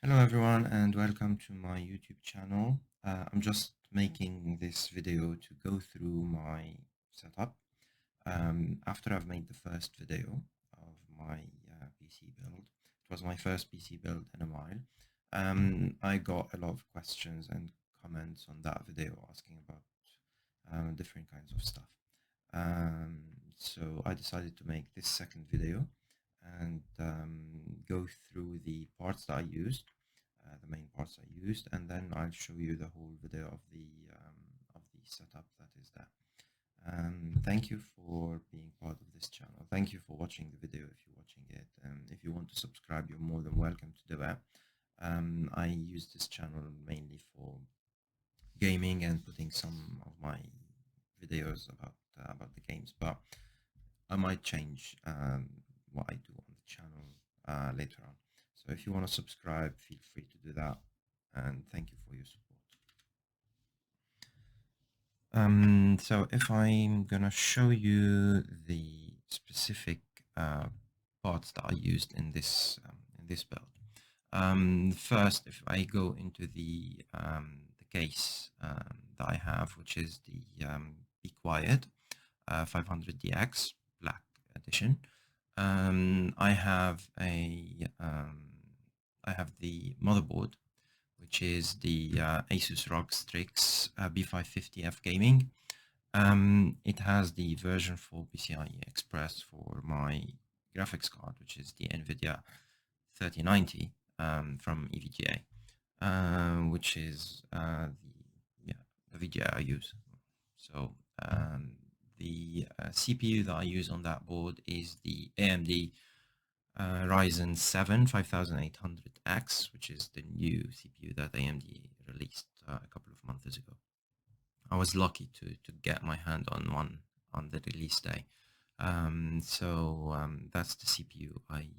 Hello everyone and welcome to my YouTube channel. I'm just making this video to go through my setup. After I've made the first video of my PC build, it was my first PC build in a while. I got a lot of questions and comments on that video asking about different kinds of stuff. So I decided to make this second video and go through the parts that I used, the main parts I used, and then I'll show you the whole video of the setup that is there. Thank you for being part of this channel. Thank you for watching the video if you're watching it. If you want to subscribe, you're more than welcome to do it. I use this channel mainly for gaming and putting some of my videos about the games, but I might change what I do on the channel later on. So if you want to subscribe, feel free to do that, and thank you for your support. So if I'm gonna show you the specific parts that I used in this build. First, if I go into the case that I have, which is the Be Quiet 500DX Black Edition, I have the motherboard, which is the Asus ROG Strix B550F Gaming. It has the version for PCIe Express for my graphics card, which is the NVIDIA 3090 from EVGA, which is the VGA I use. So the CPU that I use on that board is the AMD Ryzen 7 5800X, which is the new CPU that AMD released a couple of months ago. I was lucky to get my hand on one on the release day. That's the CPU I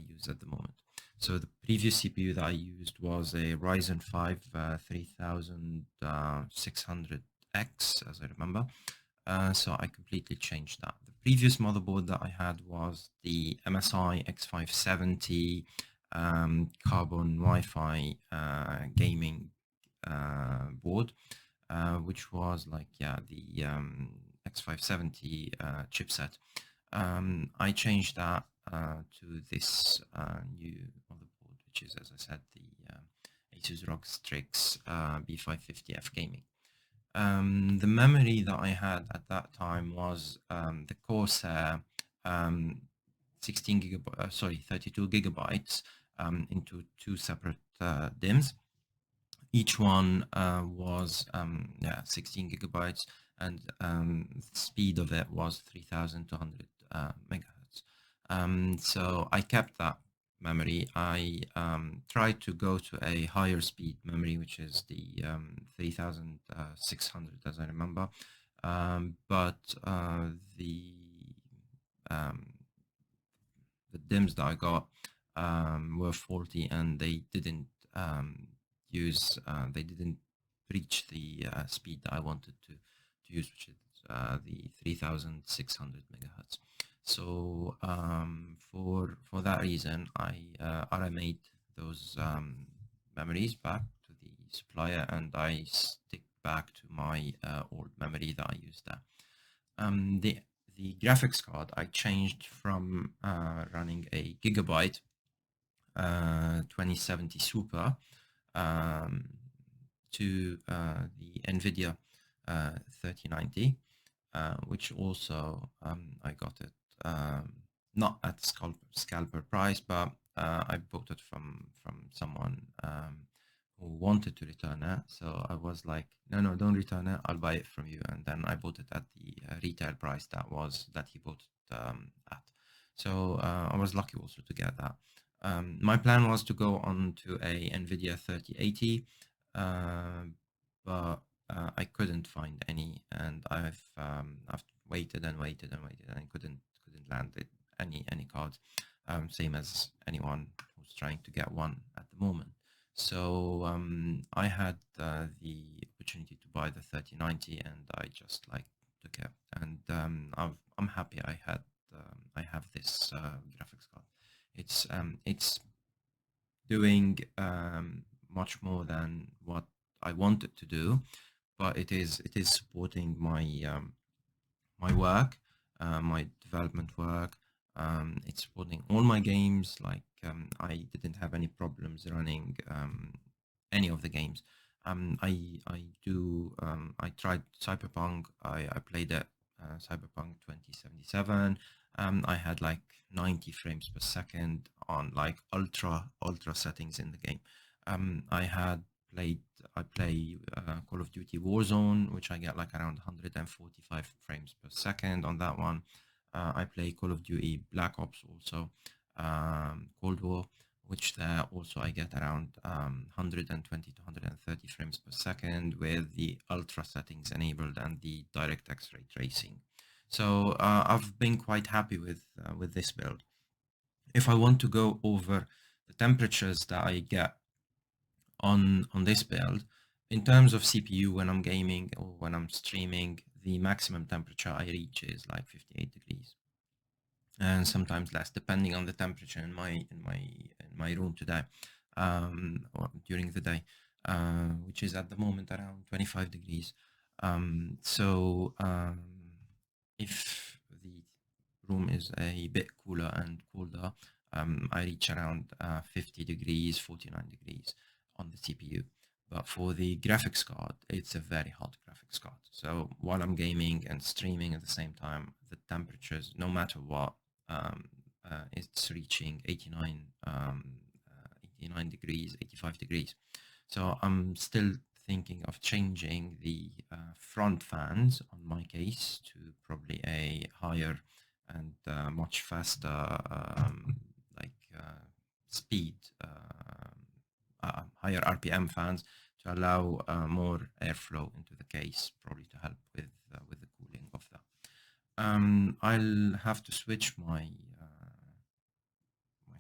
use at the moment. So the previous CPU that I used was a Ryzen 5 3600X, as I remember. So I completely changed that. The previous motherboard that I had was the MSI X570 Carbon Wi-Fi gaming board, which was like the X570 chipset. I changed that to this new motherboard, which is, as I said, the Asus ROG Strix B550F Gaming. The memory that I had at that time was the Corsair 32 gigabytes into two separate DIMMs. Each one was 16 gigabytes, and the speed of it was 3200 megahertz. So I kept that memory. I tried to go to a higher speed memory, which is the 3600, as I remember, but the DIMMs that I got were faulty, and they didn't they didn't reach the speed that I wanted to use, which is the 3600 megahertz. So for that reason, I made those memories back to the supplier, and I stick back to my old memory that I used there. The graphics card I changed from running a Gigabyte 2070 Super to the NVIDIA 3090, which also I got it not at scalper price, but I bought it from someone who wanted to return it. So I was like, no, don't return it. I'll buy it from you. And then I bought it at the retail price that he bought it at. So I was lucky also to get that. My plan was to go on to a NVIDIA 3080, but I couldn't find any, and I've waited and waited and waited, and I couldn't land any cards, same as anyone who's trying to get one at the moment. So I had the opportunity to buy the 3090, and I just like took it, and I'm happy I have this graphics card. It's doing much more than what I wanted to do, but it is supporting my work, my development work. It's supporting all my games. Like I didn't have any problems running any of the games. I tried Cyberpunk. I played it, Cyberpunk 2077. I had like 90 frames per second on like ultra settings in the game. I had played I play Call of Duty Warzone, which I get like around 145 frames per second on that one. I play Call of Duty Black Ops also, Cold War, which there also I get around 120 to 130 frames per second with the ultra settings enabled and the DirectX ray tracing. So I've been quite happy with this build. If I want to go over the temperatures that I get on this build, in terms of CPU, when I'm gaming or when I'm streaming, the maximum temperature I reach is like 58 degrees, and sometimes less, depending on the temperature in my room today, or during the day, which is at the moment around 25 degrees. So if the room is a bit cooler and colder, I reach around 50 degrees, 49 degrees on the CPU. But for the graphics card, it's a very hot graphics card. So while I'm gaming and streaming at the same time, the temperatures, no matter what, it's reaching 89 degrees, 85 degrees. So I'm still thinking of changing the front fans on my case to probably a higher and much faster speed, higher RPM fans to allow more airflow into the case, probably to help with the cooling of that. I'll have to switch my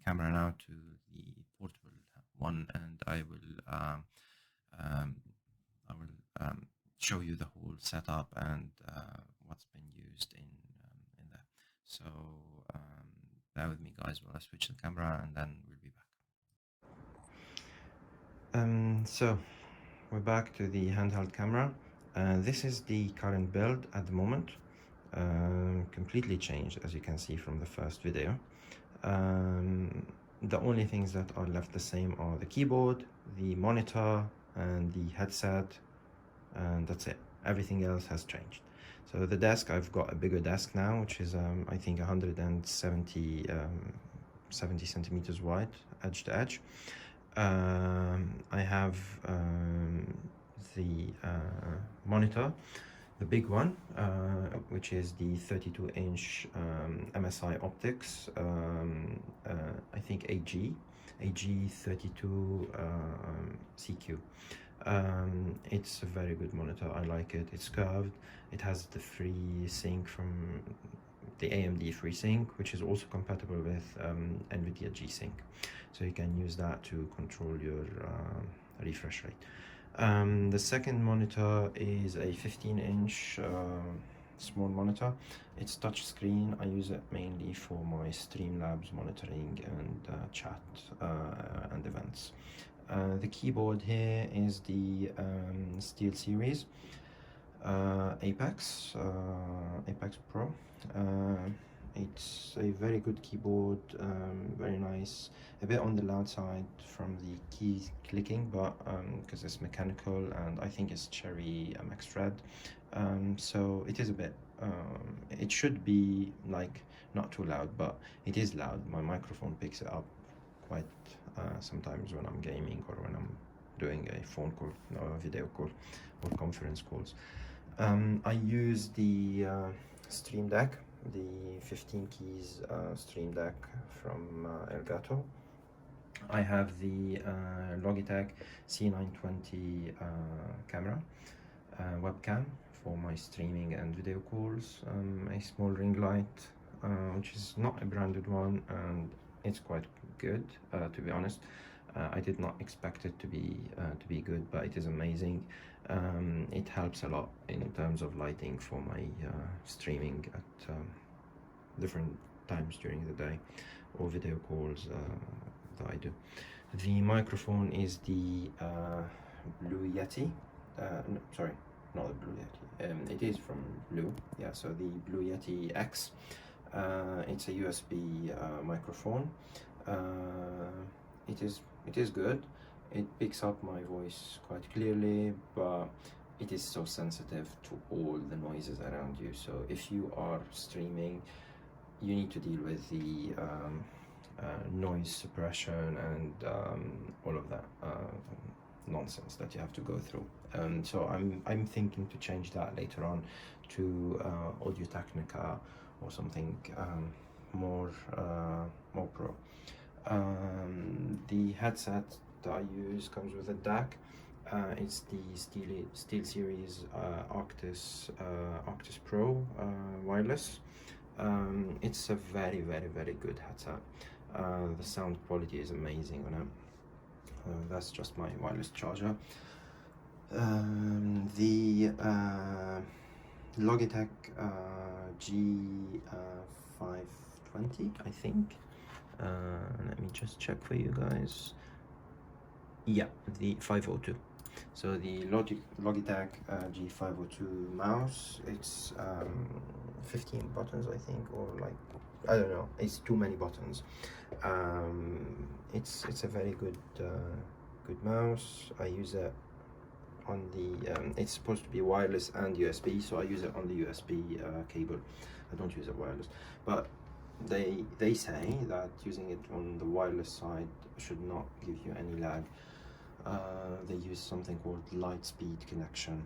camera now to the portable one, and um, show you the whole setup and what's been used in there. So bear with me, guys, while I switch the camera, and then we'll be back. So we're back to the handheld camera. This is the current build at the moment. Completely changed, as you can see from the first video. The only things that are left the same are the keyboard, the monitor, and the headset, and that's it. Everything else has changed. So the desk, I've got a bigger desk now, which is I think 170 70 centimeters wide, edge to edge. I have the monitor, the big one, which is the 32-inch MSI optics, I think AG32 CQ. It's a very good monitor. I like it. It's curved. It has the FreeSync from the AMD FreeSync, which is also compatible with NVIDIA G-Sync. So you can use that to control your refresh rate. The second monitor is a 15-inch small monitor. It's touch screen. I use it mainly for my Streamlabs monitoring and chat and events. The keyboard here is the SteelSeries Apex Pro. It's a very good keyboard, very nice, a bit on the loud side from the keys clicking, but because it's mechanical, and I think it's Cherry MX Thread, so it is a bit, it should be like not too loud, but it is loud. My microphone picks it up quite sometimes when I'm gaming or when I'm doing a phone call or a video call or conference calls. I use the Stream Deck, the 15 keys Stream Deck from Elgato. I have the Logitech C920 camera, webcam for my streaming and video calls, a small ring light, which is not a branded one, and it's quite good, to be honest. I did not expect it to be good, but it is amazing. It helps a lot in terms of lighting for my streaming at different times during the day, or video calls that I do. The microphone is the Blue Yeti. No, sorry, not the Blue Yeti. It is from Blue. Yeah, so the Blue Yeti X. It's a USB microphone. It is good. It picks up my voice quite clearly, but it is so sensitive to all the noises around you. So if you are streaming, you need to deal with the noise suppression and all of that nonsense that you have to go through. So I'm thinking to change that later on to Audio Technica or something more pro. The headset that I use comes with a DAC. It's the SteelSeries Octus Pro wireless. It's a very good headset. The sound quality is amazing on it. That's just my wireless charger. The Logitech G520, I think. Let me just check for you guys. Yeah, the 502. So the Logitech G502 mouse, it's 15 buttons, I think, or like, I don't know, it's too many buttons. It's a very good mouse. I use it on the it's supposed to be wireless and USB, so I use it on the USB cable. I don't use it wireless, but they say that using it on the wireless side should not give you any lag. They use something called light speed connection.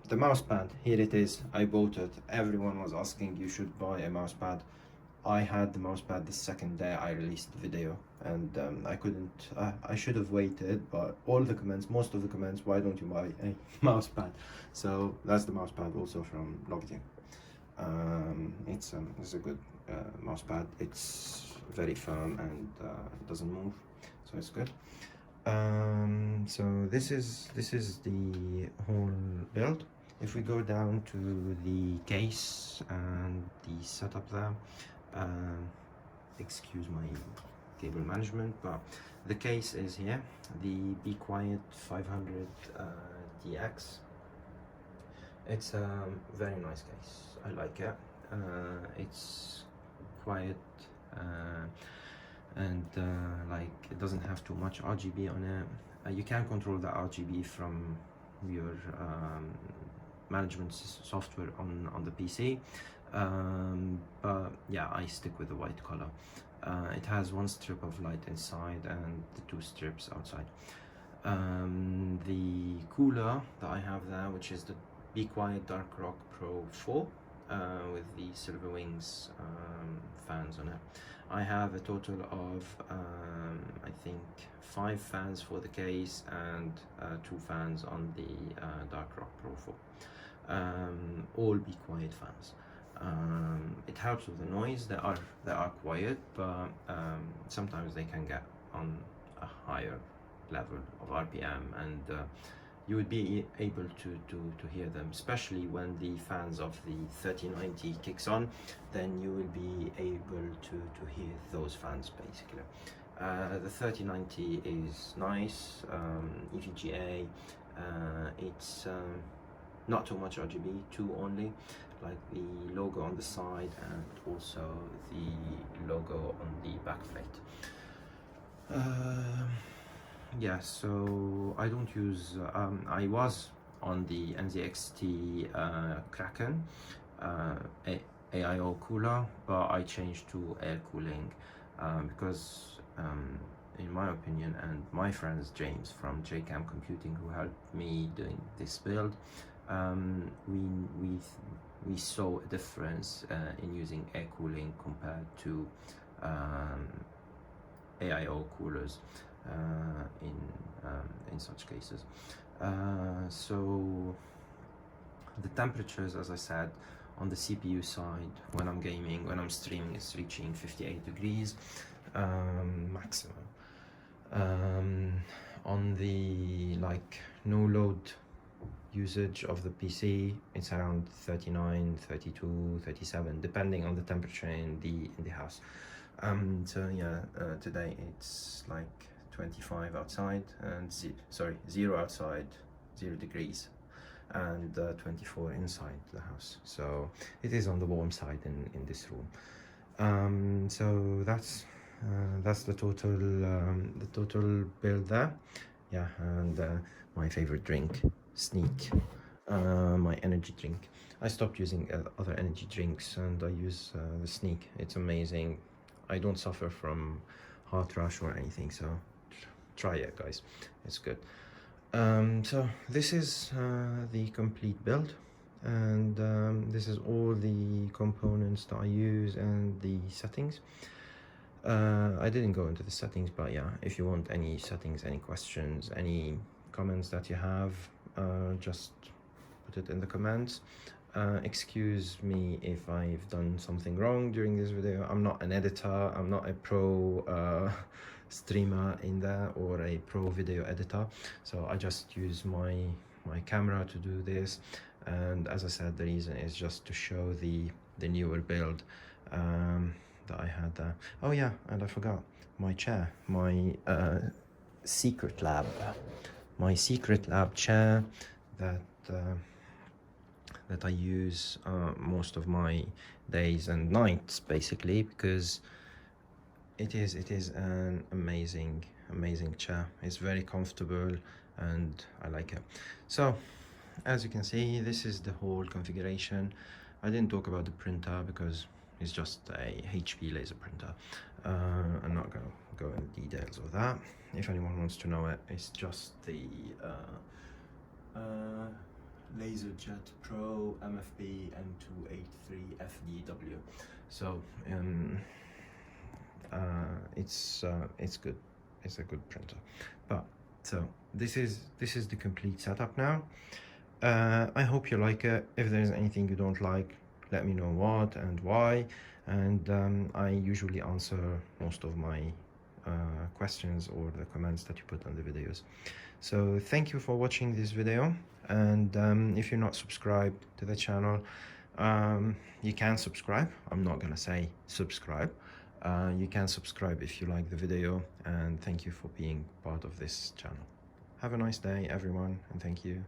The mouse pad, here it is. I bought it. Everyone was asking you should buy a mouse pad. I had the mouse pad the second day I released the video, and I couldn't. I should have waited, but most of the comments, why don't you buy a mouse pad? So that's the mouse pad, also from Logitech. It's a good mouse pad. It's very firm and doesn't move, so it's good. So this is the whole build. If we go down to the case and the setup there, excuse my cable management, but the case is here, the Be Quiet 500 DX. It's a very nice case. I like it. It's quiet and like it doesn't have too much RGB on it. You can control the RGB from your management software on the PC, but yeah, I stick with the white color. It has one strip of light inside and the two strips outside. The cooler that I have there, which is the Be Quiet Dark Rock Pro 4 with the Silver Wings fans on it. I have a total of I think 5 fans for the case and 2 fans on the Dark Rock Pro 4. All Be Quiet fans. It helps with the noise. They are quiet, but sometimes they can get on a higher level of RPM, and you would be able to hear them, especially when the fans of the 3090 kicks on. Then you will be able to hear those fans basically. The 3090 is nice, EVGA. It's not too much RGB, 2 only, like the logo on the side and also the logo on the back plate. Yeah, so I don't use, I was on the NZXT Kraken AIO cooler, but I changed to air cooling because in my opinion, and my friends James from JCam Computing, who helped me doing this build, we saw a difference in using air cooling compared to AIO coolers in such cases. So the temperatures, as I said, on the CPU side, when I'm gaming, when I'm streaming, is reaching 58 degrees maximum. On the no load usage of the PC, it's around 39, 32, 37, depending on the temperature in the house. So yeah, today it's like 25 outside and 0 outside, 0 degrees, and 24 inside the house. So it is on the warm side in this room. So that's the total bill there. Yeah, and my favorite drink, Sneak, my energy drink. I stopped using other energy drinks and I use the Sneak. It's amazing. I don't suffer from heart rush or anything, so try it, guys. It's good. So this is the complete build, and this is all the components that I use and the settings. I didn't go into the settings, but yeah, if you want any settings, any questions, any comments that you have, just put it in the comments. Excuse me if I've done something wrong during this video. I'm not an editor, I'm not a pro streamer in there or a pro video editor, so I just use my camera to do this. And as I said, the reason is just to show the newer build that I had there. Oh yeah, and I forgot my chair, my secret lab chair that that I use most of my days and nights, basically, because it is an amazing chair. It's very comfortable and I like it. So as you can see, this is the whole configuration. I didn't talk about the printer because it's just a HP laser printer. I'm not going to go into details of that. If anyone wants to know it, it's just the LaserJet Pro MFB M283 FDW. So it's good. It's a good printer. But so this is the complete setup now. I hope you like it. If there's anything you don't like, let me know what and why, and I usually answer most of my questions or the comments that you put on the videos. So thank you for watching this video, and if you're not subscribed to the channel, you can subscribe. I'm not gonna say subscribe. You can subscribe if you like the video, and thank you for being part of this channel. Have a nice day, everyone, and thank you.